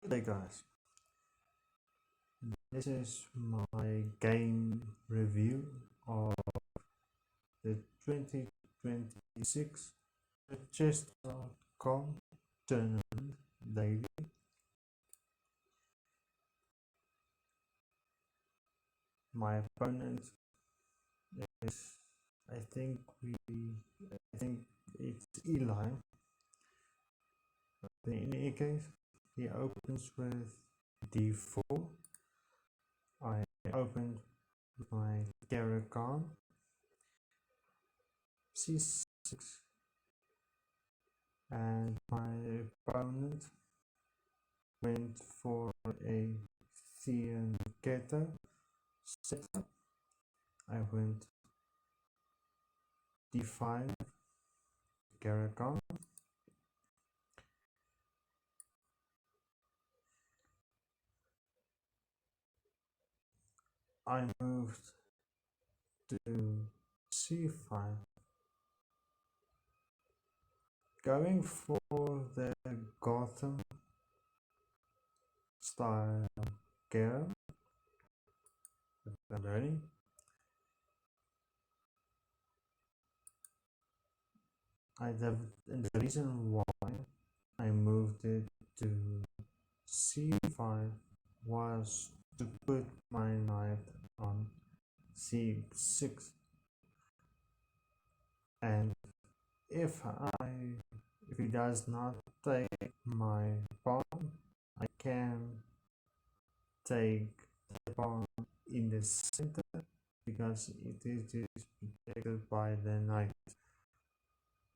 Hey guys, this is my game review of the 2026 Chess.com tournament daily. My opponent is, I think I think it's Eli. But in any case, he opens with d4. I opened with my Caro-Kann c6, and my opponent went for a Fianchetto setup. I went d5, Caro-Kann. I moved to c5, going for the Gotham style Caro. I'm ready. And the reason why I moved it to c5 was to put my knight on c6, and if he does not take my pawn, I can take the pawn in the center because it is protected by the knight,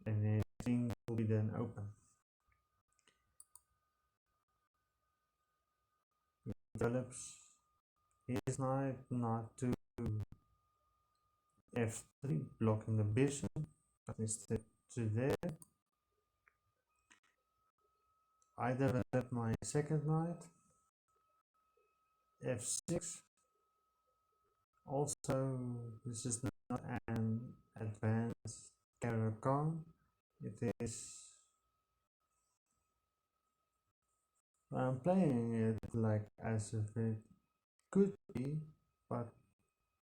and everything will be then open. He develops his knight not to f3, blocking the bishop, but instead to there. I develop my second knight, f6. Also, this is not an advanced Caro-Kann. It is. I'm playing it like as if it could be, but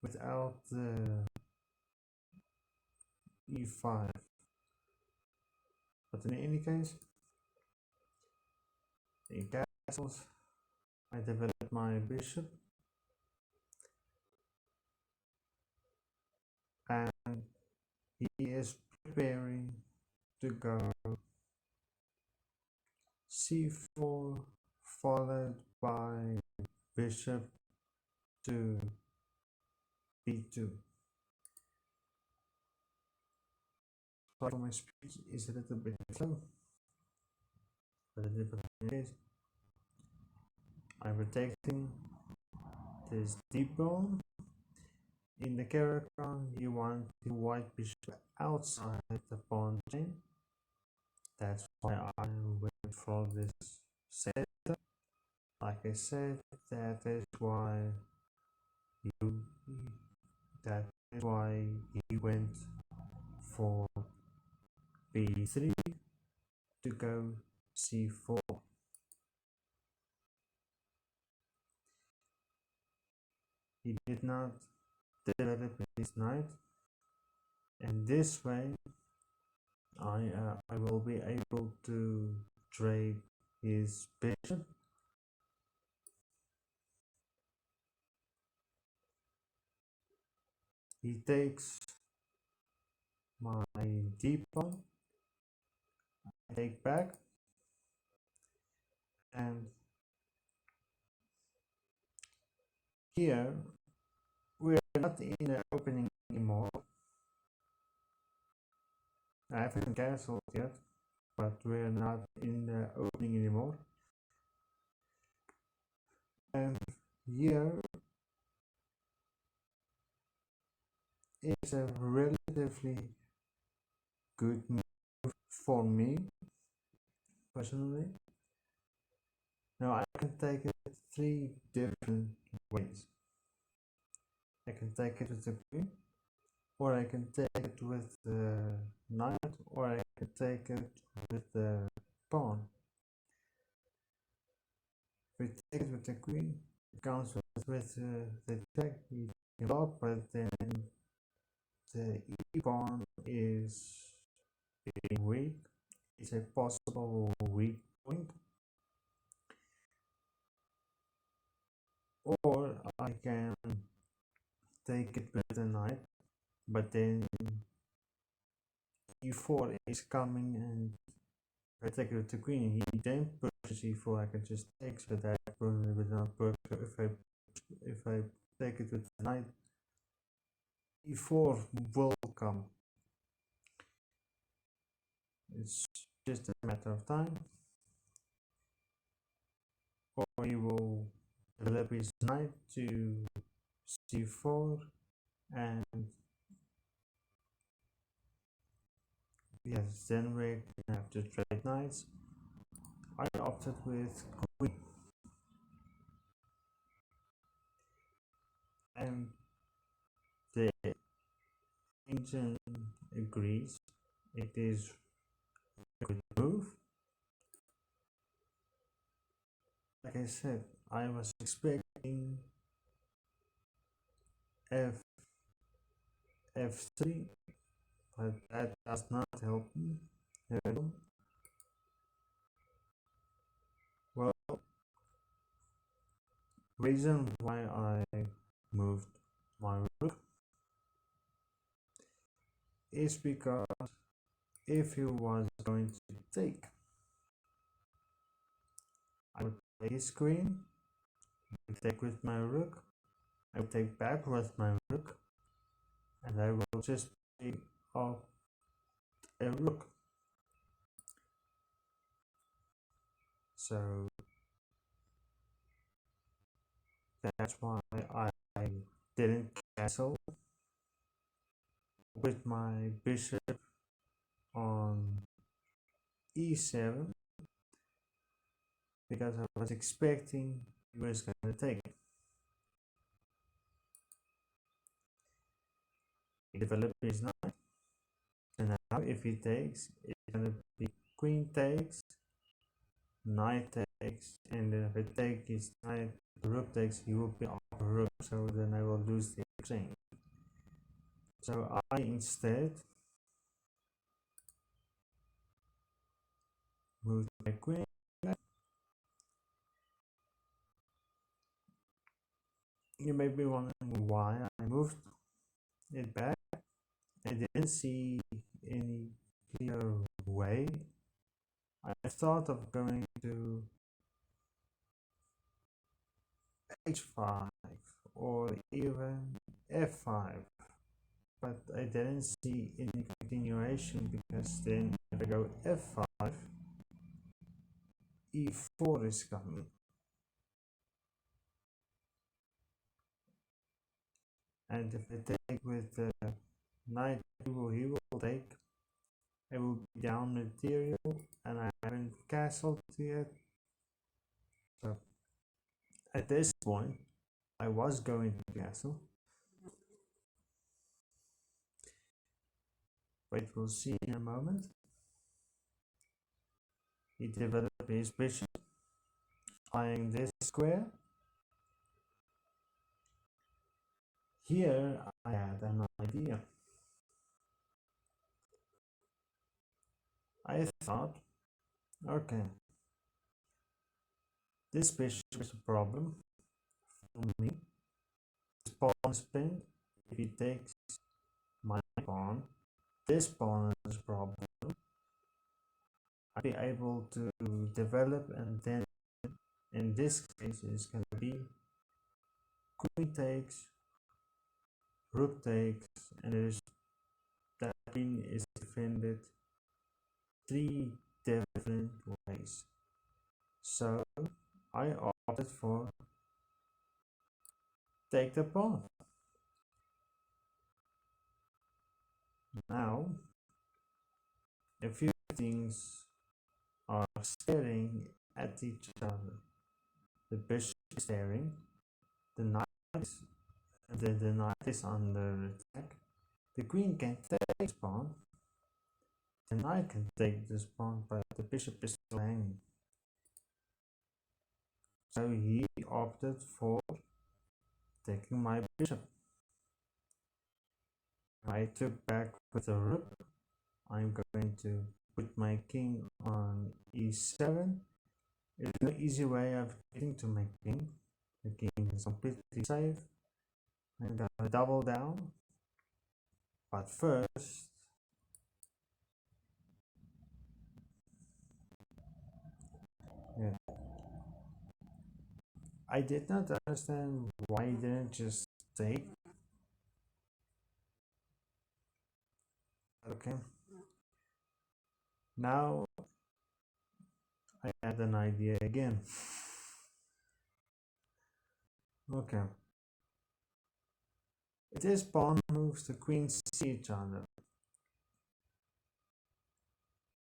without the e5. But in any case, in castles, I develop my bishop, and he is preparing to go c4, followed by bishop to b2. Sorry for my speech is a little bit slow, but the difference is I'm protecting this deep pawn. In the Caro-Kann, you want the white bishop outside the pawn chain. That's why I went for this setup. Like I said, that is why he went for b3 to go c4. He did not develop his knight, and this way I will be able to trade his bishop. He takes my d pawn, I take back, and here we're not in the opening anymore. I haven't cancelled yet, but we're not in the opening anymore. And here is a relatively good move for me personally. Now I can take it 3 different ways. I can take it with the queen, or I can take it with the knight, or I can take it with the pawn. we take it with the queen, it comes with the check, we give up, but then the e pawn is being weak. It's a possible weak point. Or I can take it with the knight, but then e4 is coming, and if I take it with the queen, he then pushes e4. I can just take, so that would not work. So if I take it with the knight, e4 will come. It's just a matter of time. Or he will develop his knight to c4, and yes, then we have to trade knights. I opted with queen, and the engine agrees. It is a good move. Like I said, I was expecting f3, but that does not help me. Well, reason why I moved my rook is because if he was going to take, I would play his queen, I would take with my rook, I would take back with my rook, and I will just pick up a rook. So that's why I didn't castle with my bishop on e7, because I was expecting he was going to take. He developed his knight, and now if he takes, it's going to be queen takes, knight takes, and then if I take his knight, rook takes, he will be off a rook, so then I will lose the exchange. So I instead moved my queen back. You may be wondering why I moved it back. I didn't see any clear way. I thought of going to h5 or even f5, but I didn't see any continuation, because then if I go f5, e4 is coming, and if I take with the knight, he will take. I will be down material, and I haven't castled yet. So at this point, I was going to castle, but we'll see in a moment. He developed his bishop, flying this square. Here I had an idea. I thought, okay, this bishop is a problem for me. This pawn is pinned. If he takes my pawn, this pawn is a problem. I'll be able to develop, and then in this case it's going to be queen takes, rook takes, and there's that queen is defended 3 different ways. So I opted for take the pawn. Now a few things are staring at each other. The bishop is staring, the knight is under attack, the queen can take this pawn, the knight can take this pawn, but the bishop is still hanging. So he opted for taking my bishop. I took back with a rook. I'm going to put my king on e7. There's no easy way of getting to my king. The king is completely safe. I'm gonna double down. But first, yeah, I did not understand why he didn't just take. Okay, now I had an idea again. Okay, if this pawn moves, the queens see each other.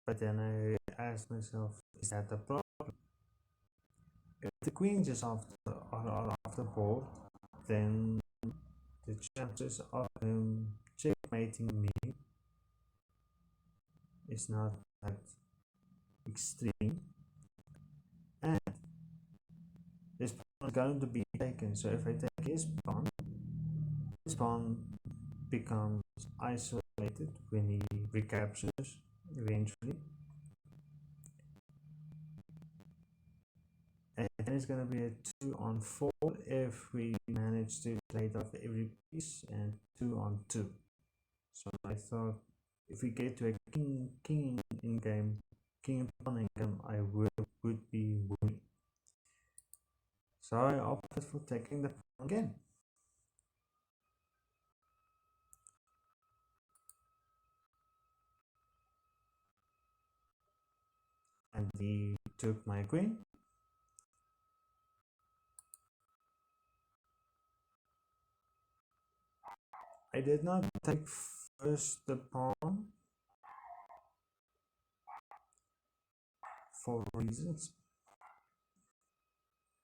But then I asked myself, is that the problem? If the queens is off the board, then the chances of him checkmating me is not that extreme, and this pawn is going to be taken. So if I take his pawn becomes isolated when he recaptures eventually, and then it's going to be a 2-on-4 if we manage to play it off every piece, and 2-on-2. So I thought if we get to a king in game, king and pawn in game, I would be winning. So I opted for taking the pawn again. And he took my queen. I did not take first the pawn for reasons,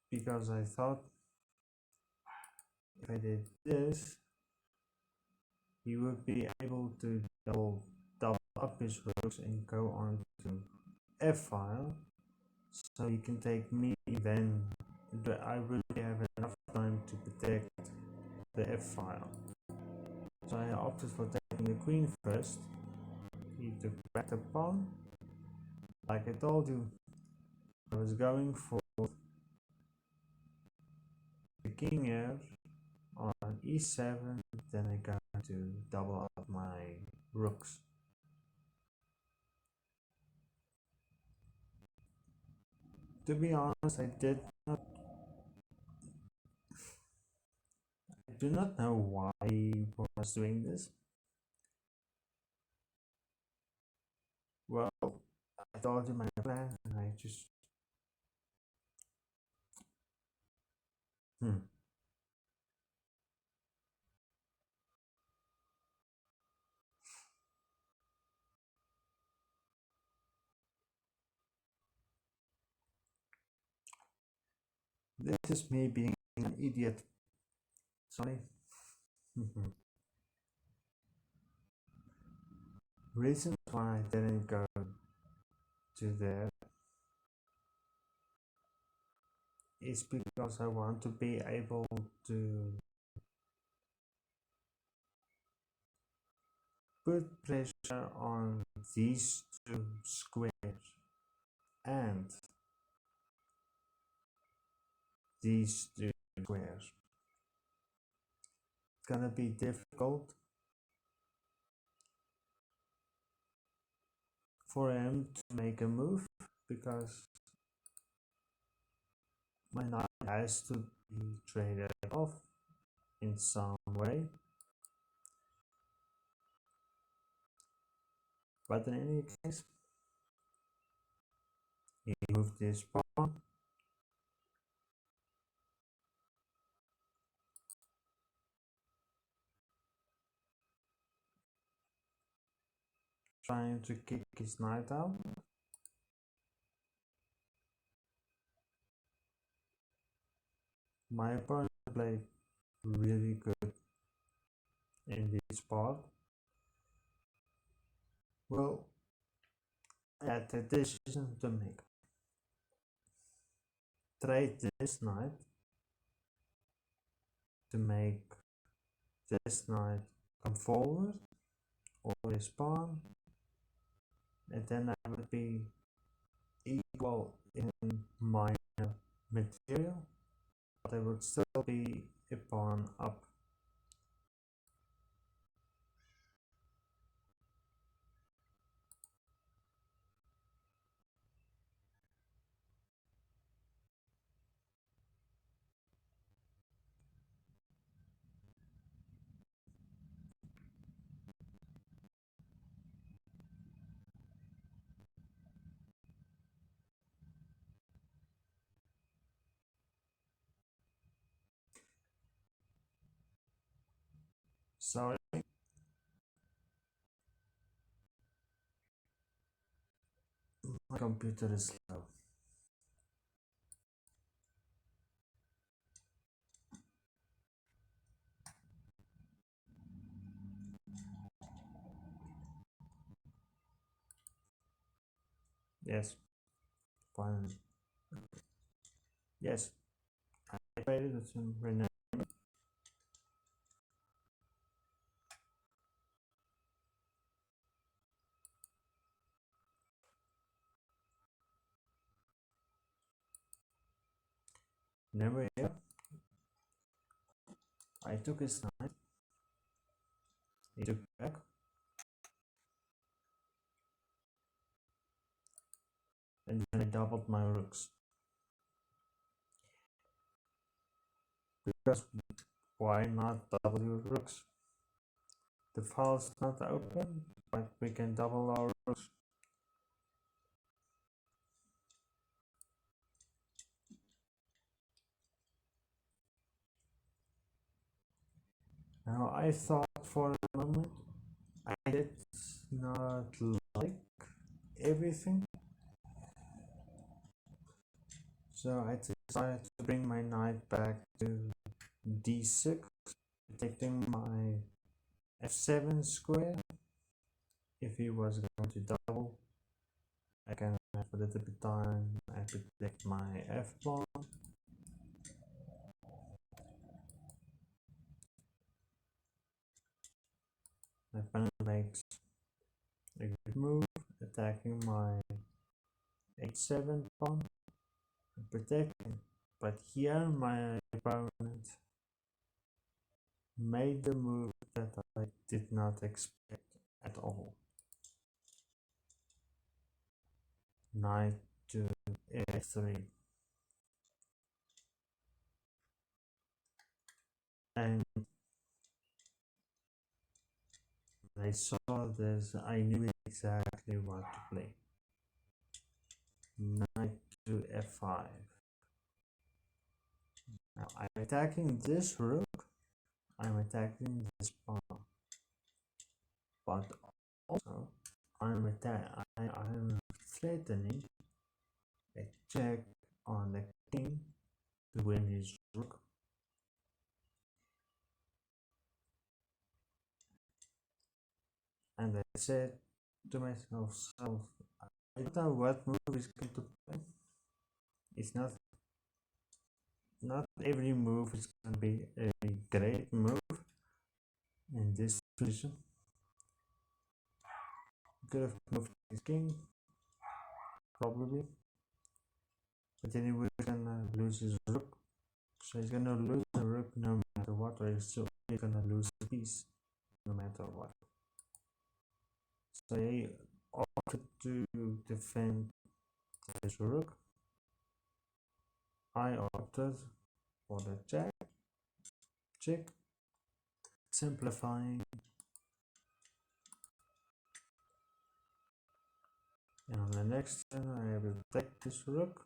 because I thought if I did this, he would be able to double up his rooks and go on to f-file, so he can take me. Then I really have enough time to protect the f-file. So I opted for taking the queen first. He took back the pawn. Like I told you, I was going for the king here on e7, then I got to double up my rooks. To be honest, I do not know why he was doing this. Well, I told you my plan, and I just this is me being an idiot. Sorry. Reason why I didn't go to there is because I want to be able to put pressure on these two squares and these two squares. It's gonna be difficult for him to make a move because my knight has to be traded off in some way. But in any case, he moved this pawn. Trying to kick his knight out. My opponent played really good in this part. Well, I had a decision to make. trade this knight to make this knight come forward or his pawn, and then I would be equal in my material, but I would still be a pawn up. Sorry, my computer is slow. Yes, finally. Yes, I traded with him right now. Never here. I took his knight. He took back. And then I doubled my rooks. Because why not double your rooks? The file's not open, but we can double our rooks. Now I thought for a moment I did not like everything, so I decided to bring my knight back to d6, protecting my f7 square. If he was going to double, I can have a little bit time. I protect my f pawn. My opponent makes a good move, attacking my h7 pawn and protecting. But here my opponent made the move that I did not expect at all. Knight to a3. And when I saw this, I knew exactly what to play. Knight to f5. Now I'm attacking this rook, I'm attacking this pawn, but also I'm threatening a check on the king to win his rook. And I said to myself, I don't know what move is going to play. It's not every move is going to be a great move in this position. Could have moved his king, probably, but then he was gonna lose his rook. So he's gonna lose the rook no matter what, or he's still gonna lose the piece no matter what. So he opted to defend his rook. I opted for the check, simplifying. And on the next turn I will take this rook.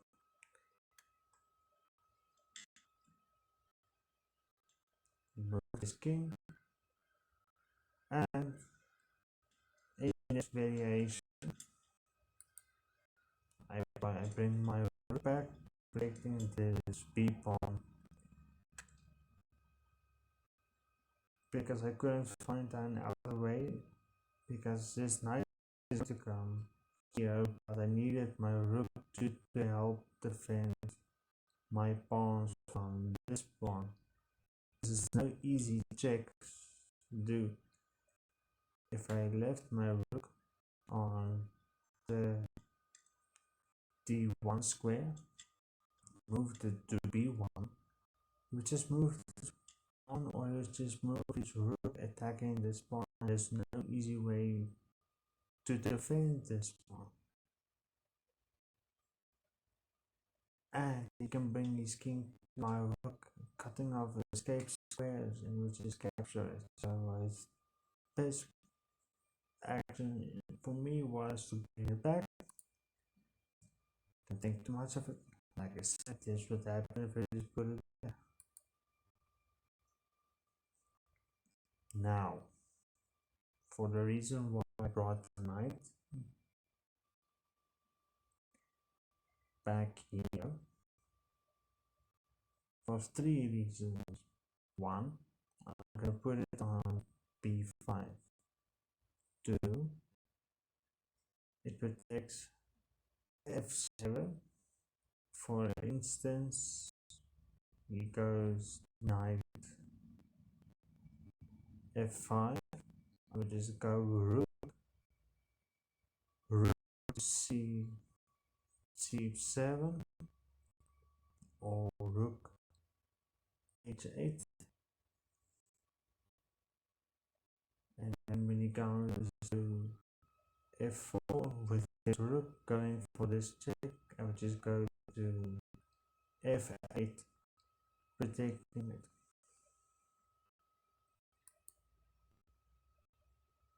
Move this king. And in this variation I bring my rook back, breaking this b pawn. Because I couldn't find an other way, because this knight is to come here, but I needed my rook to help defend my pawns from this pawn. This is no easy check to do. If I left my rook on the d1 square, moved it to b1, we just moved on, or you just move his rook attacking this pawn. There's no easy way to defend this pawn. And he can bring his king to my rook, cutting off the escape squares and which is capture it. So this action for me was to bring it back. Don't think too much of it. Like I said, this would happen if I just put it there. Now, for the reason why I brought the knight back here, for 3 reasons. One, I'm gonna put it on b5. 2, it protects f7. For instance, he goes knight f5. I would just go rook to c7 or rook h8, and then when he goes to f4 with his rook going for this check, I would just go to f8, protecting it.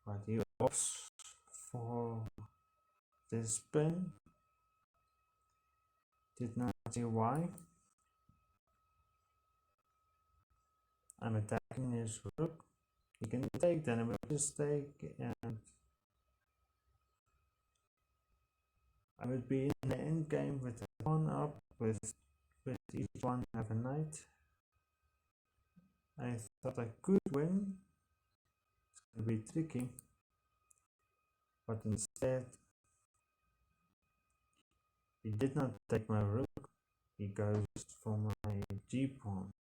But he opts for this spin. Did not see why. I'm attacking his rook. You can take, then I will just take, and I would be in the end game with the pawn up, with each one have a knight. I thought I could win. It's gonna be tricky, but instead he did not take my rook. He goes for my g pawn.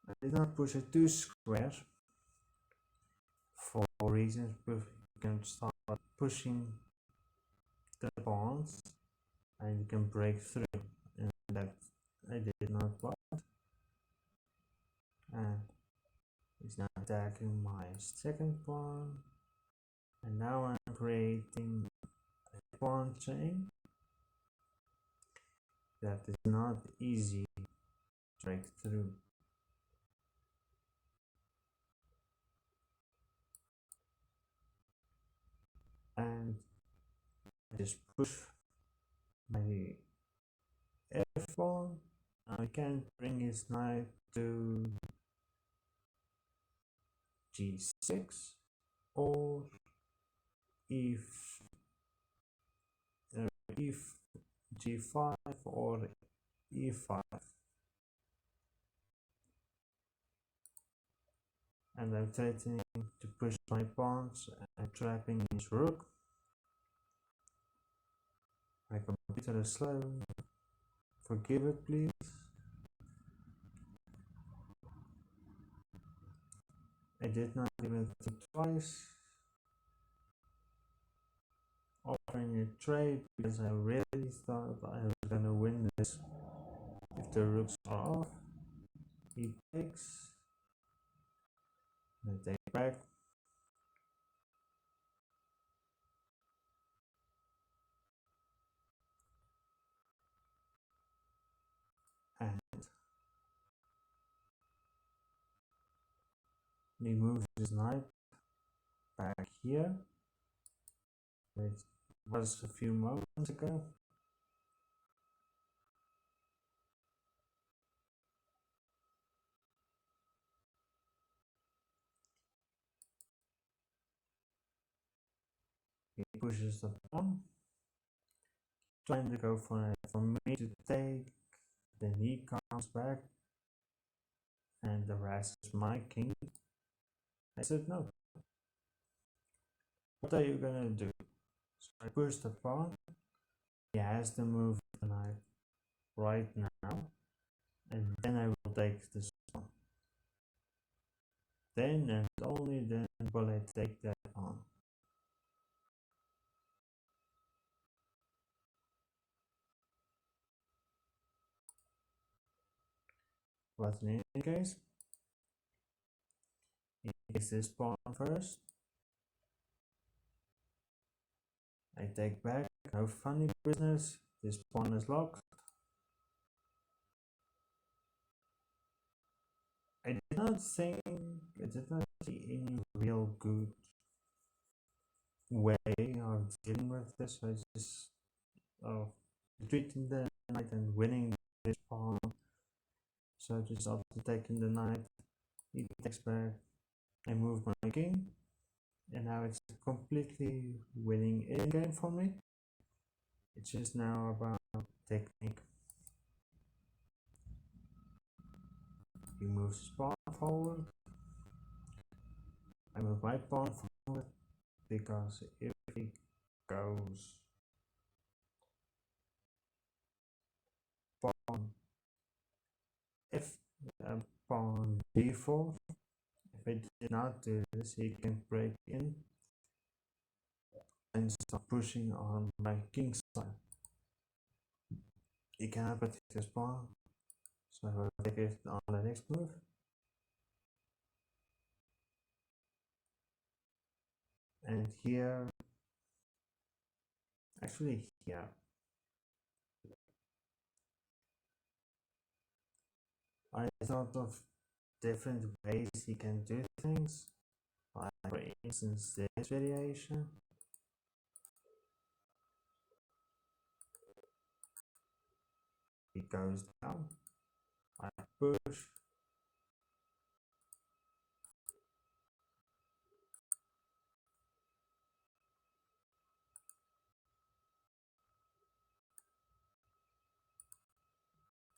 I did not push it too square for reasons, but you can start pushing the pawns and you can break through, and that I did not want. And he's now attacking my second pawn, and now I'm creating a pawn chain that is not easy to break through. And I just push my f pawn. I can bring his knight to g6 or if g5 or e5, and I'm threatening to push my pawns and trapping his rook. My computer is slow. Forgive it, please. I did not even think twice offering a trade because I really thought I was gonna win this. If the rooks are off, he takes, I take back, and he moves his knight back here. It was a few moments ago. He pushes the pawn, trying to go for me to take. Then he comes back, and the rest is my king. I said no. What are you gonna do? I push the pawn. He has to move the knight right now, and then I will take this pawn. Then and only then will I take that pawn. But in any case, he takes this pawn first. I take back, no funny business. This pawn is locked. I did not see any real good way of dealing with this. I just retreating the knight and winning this pawn. So I just opted taking the knight. He takes back. I move my king, and now it's a completely winning in game for me. It's just now about technique. He moves his pawn forward. I move my pawn forward because if he goes pawn if pawn d4, if I did not do this, he can break in and start pushing on my king's side. He cannot protect his pawn, so I will take it on the next move. And here, actually here, I thought of different ways he can do things, like for instance this variation. He goes down, I push,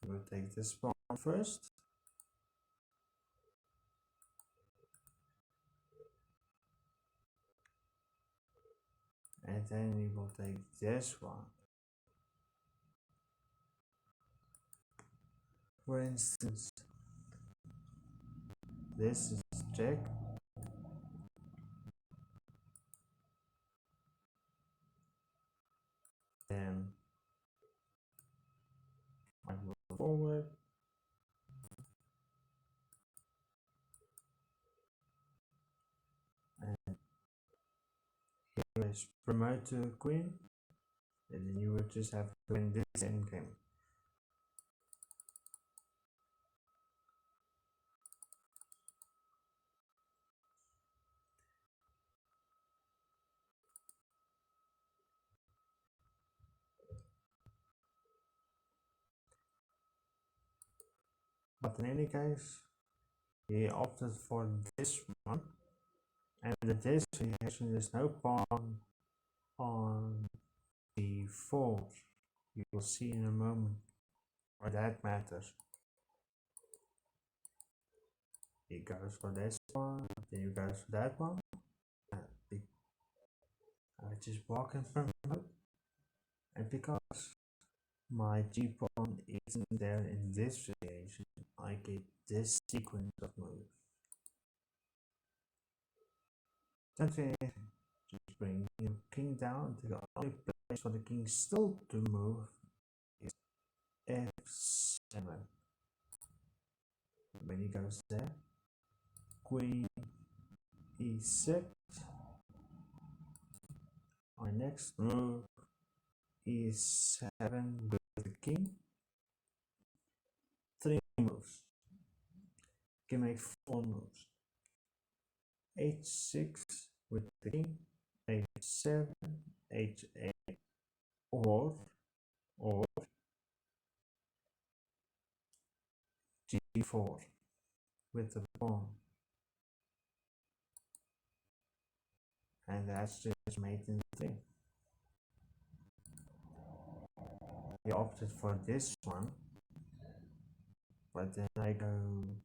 we'll take this pawn first, and then we will take this one. For instance, this is check. Then I move forward. And here is promote to queen. And then you would just have to win this endgame. But in any case, he opted for this one. And the this reaction is no pawn on d4. You will see in a moment why that matters. He goes for this one, then he goes for that one. I just walk in front of it, and because my g-pawn isn't there in this variation, I get this sequence of moves. That's it. Just bring your king down. The only place for the king still to move is f7. When he goes there, queen e6. My next move is 7 with the king. 3 moves. Can make 4 moves. h6 with the king. h7, h8, or g4 with the pawn. And that's just mate in 3. I opted for this one, but then I go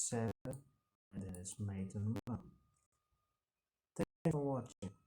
7, and then it's mate and 1. Thanks for watching.